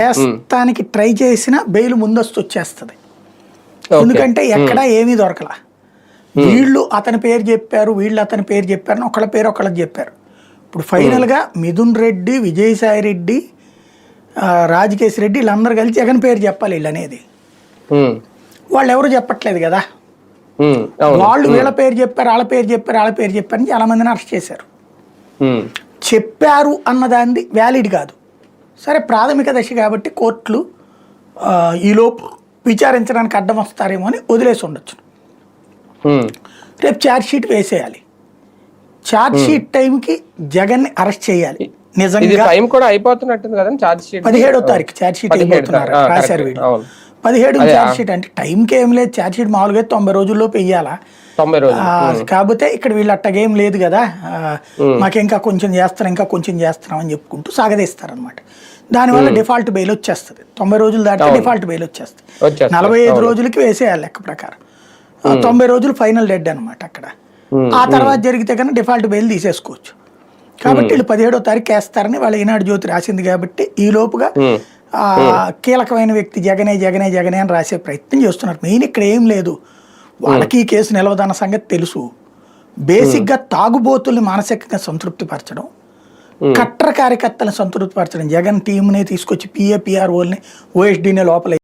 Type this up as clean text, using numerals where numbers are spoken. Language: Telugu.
చేస్తానికి ట్రై చేసిన బెయిల్ ముందస్తు వచ్చేస్తుంది. ఎందుకంటే ఎక్కడా ఏమీ దొరకలా. వీళ్ళు అతని పేరు చెప్పారు, వీళ్ళు అతని పేరు చెప్పారు, ఒకళ్ళ పేరు ఒకళ్ళకి చెప్పారు. ఇప్పుడు ఫైనల్గా మిథున్ రెడ్డి, విజయసాయి రెడ్డి, రాజకేశ్ రెడ్డి వీళ్ళందరూ కలిసి జగన్ పేరు చెప్పాలి వీళ్ళు అనేది. వాళ్ళు ఎవరు చెప్పట్లేదు కదా. వాళ్ళు వీళ్ళ పేరు చెప్పారు, వాళ్ళ పేరు చెప్పారు, వాళ్ళ పేరు చెప్పారని చాలా మందిని అరెస్ట్ చేశారు. చెప్పారు అన్నదాన్ని వ్యాలిడ్ కాదు. సరే ప్రాథమిక దశ కాబట్టి కోర్టులు ఈలోపు విచారించడానికి అడ్డం వస్తారేమో అని వదిలేసి ఉండొచ్చు. రేపు ఛార్జ్షీట్ వేసేయాలి. ఛార్జ్షీట్ టైంకి జగన్ని అరెస్ట్ చేయాలి. నిజంగా 17వ తారీఖు ఛార్జ్షీట్ అయిపోతున్నారు రాశారు వీళ్ళు. 17 ఛార్జ్షీట్ అంటే టైంకి ఏం లేదు. ఛార్జ్షీట్ మామూలుగా 90 రోజుల్లోపు వెయ్యాలా. కాకపోతే ఇక్కడ వీళ్ళు అట్టగేం లేదు కదా, మాకు ఇంకా కొంచెం చేస్తున్నాం అని చెప్పుకుంటూ సాగదీస్తారనమాట. దానివల్ల డిఫాల్ట్ బెయిల్ వచ్చేస్తుంది. 90 రోజులు దాటితే డిఫాల్ట్ బెయిల్ వచ్చేస్తుంది. 45 రోజులకి వేసేయాలి లెక్క ప్రకారం. 90 రోజులు ఫైనల్ డెడ్ అనమాట అక్కడ. ఆ తర్వాత జరిగితే కన్నా డిఫాల్ట్ బెయిల్ తీసేసుకోవచ్చు. కాబట్టి వీళ్ళు 17వ తారీఖు వేస్తారని వాళ్ళ ఈనాడు జ్యోతి రాసింది. కాబట్టి ఈ లోపుగా కీలకమైన వ్యక్తి జగనే అని రాసే ప్రయత్నం చేస్తున్నారు. మెయిన్ ఇక్కడ ఏం లేదు, వాళ్ళకి ఈ కేసు నిలవదన్న సంగతి తెలుసు. బేసిక్గా తాగుబోతుల్ని మానసికంగా సంతృప్తిపరచడం, కట్టర్ కార్యకర్తలను సంతృప్తిపరచడం, జగన్ టీంని తీసుకొచ్చి పిఆర్ఓల్ని ఓఎస్డీని లోపల